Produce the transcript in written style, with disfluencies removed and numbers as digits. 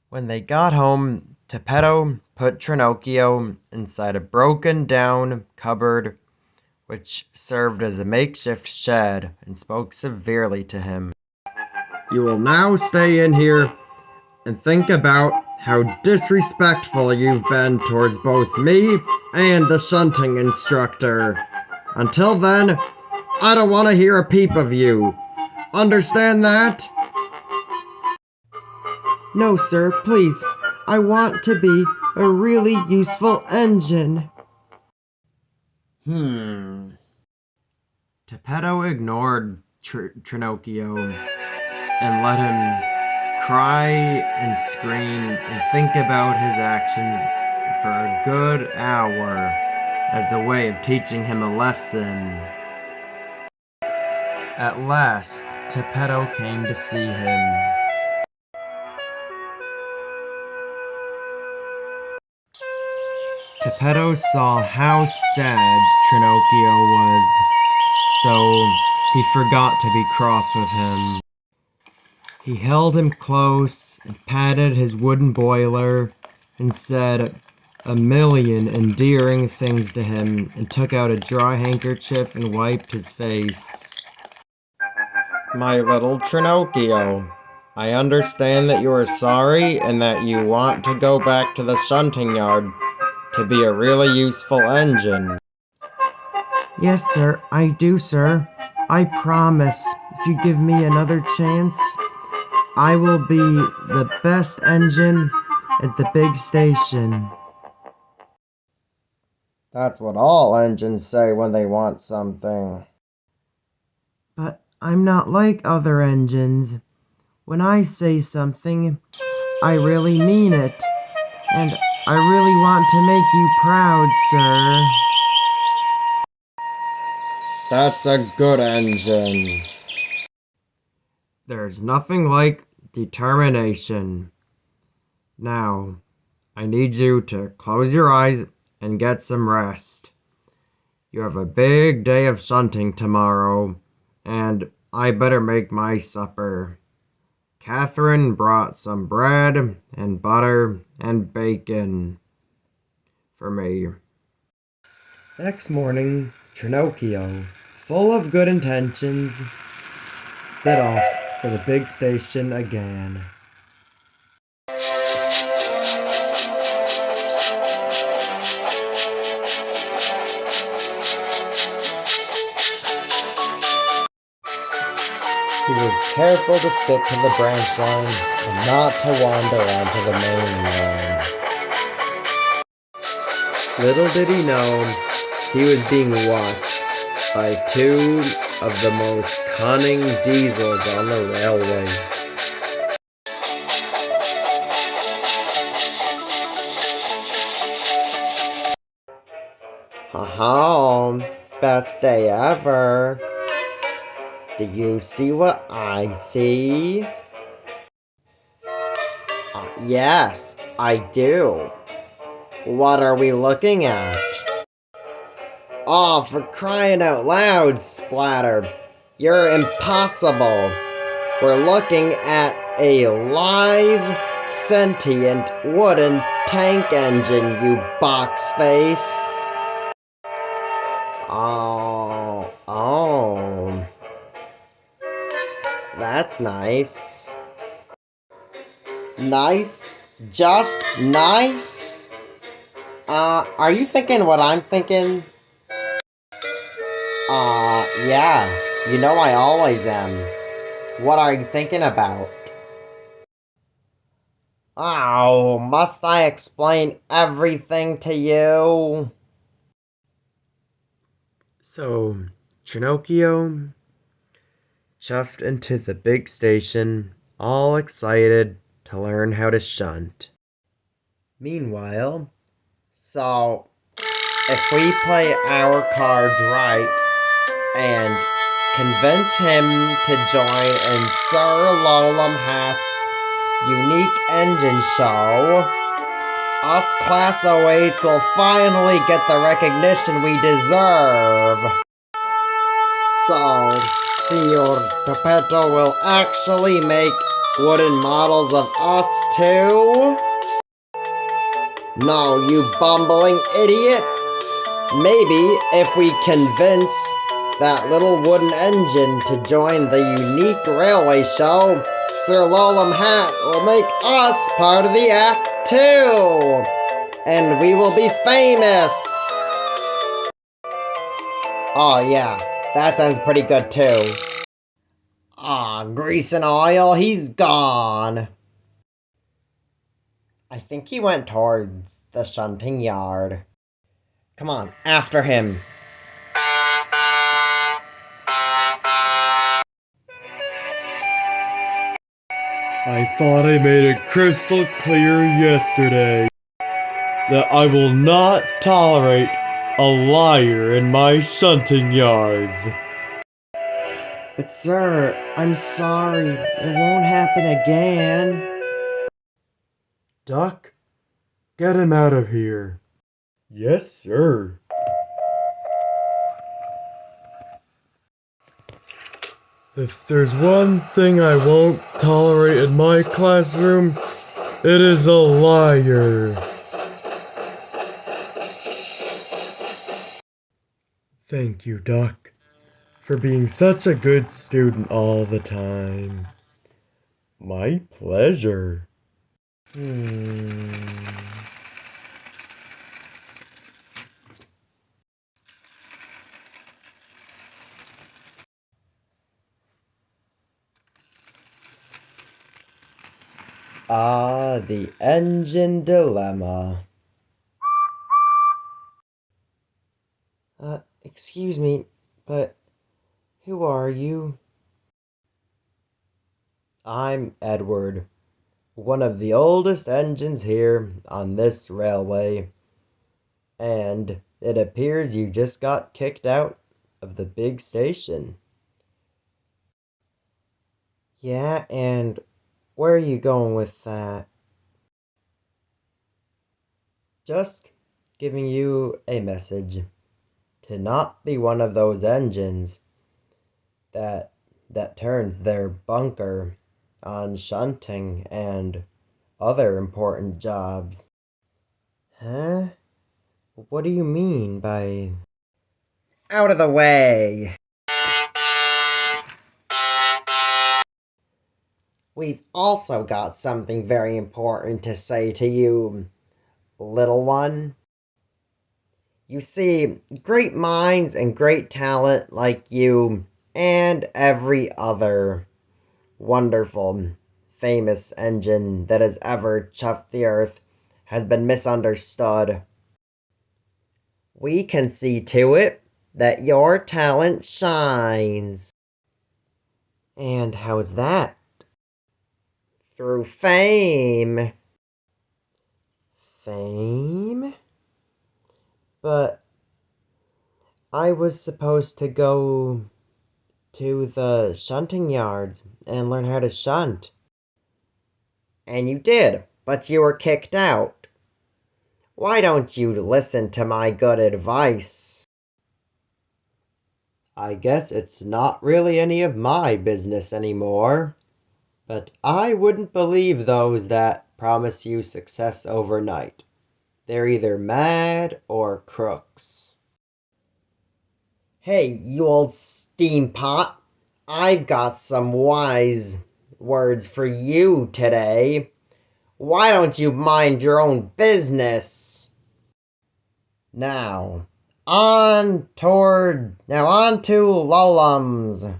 When they got home, Tophetto put Trenocchio inside a broken-down cupboard which served as a makeshift shed, and spoke severely to him. "You will now stay in here and think about how disrespectful you've been towards both me and the shunting instructor. Until then, I don't want to hear a peep of you. Understand that?" "No, sir, please. I want to be a really useful engine." Tophetto ignored Trenocchio and let him cry and scream and think about his actions for a good hour as a way of teaching him a lesson. At last, Tophetto came to see him. Tophetto saw how sad Trenocchio was, so he forgot to be cross with him. He held him close and patted his wooden boiler and said a million endearing things to him and took out a dry handkerchief and wiped his face. "My little Trenocchio, I understand that you are sorry and that you want to go back to the shunting yard to be a really useful engine." "Yes, sir, I do, sir. I promise, if you give me another chance, I will be the best engine at the big station." That's what all engines say when they want something. "But I'm not like other engines. When I say something, I really mean it. And I really want to make you proud, sir." That's a good engine. There's nothing like determination. Now, I need you to close your eyes and get some rest. You have a big day of shunting tomorrow, and I better make my supper. Catherine brought some bread and butter and bacon for me. Next morning, Trenocchio, full of good intentions, set off for the big station again. He was careful to stick to the branch line and not to wander onto the main line. Little did he know, he was being watched by two of the most cunning diesels on the railway. "Ha-ha, best day ever. Do you see what I see?" "Yes, I do. What are we looking at?" "Oh, for crying out loud, Splatter. You're impossible. We're looking at a live, sentient wooden tank engine, you box face." Oh. That's nice. Nice? Just nice? Are you thinking what I'm thinking? Yeah. You know I always am. What are you thinking about? Oh, must I explain everything to you? So, Trenocchio chuffed into the big station, all excited to learn how to shunt. Meanwhile, so if we play our cards right and convince him to join in Sir Lolum Hat's unique engine show, us Class 08s will finally get the recognition we deserve. So, Senor Tophetto will actually make Wooden models of us too? No, you bumbling idiot! Maybe if we convince that little wooden engine to join the unique railway show, Sir Lolam Hat will make us part of the act too! And we will be famous! Oh yeah, that sounds pretty good too. Aw, grease and oil, he's gone. I think he went towards the shunting yard. Come on, after him. I thought I made it crystal clear yesterday that I will not tolerate a liar in my shunting yards. But sir, I'm sorry. It won't happen again. Duck, get him out of here. Yes, sir. If there's one thing I won't tolerate in my classroom, it is a liar. Thank you, Duck, for being such a good student all the time. My pleasure. Ah, the engine dilemma. Excuse me, but who are you? I'm Edward, one of the oldest engines here on this railway, and it appears you just got kicked out of the big station. Yeah, and where are you going with that? Just giving you a message to not be one of those engines that turns their bunker on shunting and other important jobs. Huh? What do you mean by... Out of the way! We've also got something very important to say to you, little one. You see, great minds and great talent like you and every other wonderful, famous engine that has ever chuffed the earth has been misunderstood. We can see to it that your talent shines. And how's that? Through fame. Fame? But I was supposed to go to the shunting yard and learn how to shunt. And you did, but you were kicked out. Why don't you listen to my good advice? I guess it's not really any of my business anymore. But I wouldn't believe those that promise you success overnight. They're either mad or crooks. Hey, you old steampot. I've got some wise words for you today. Why don't you mind your own business? Now on to Lolums.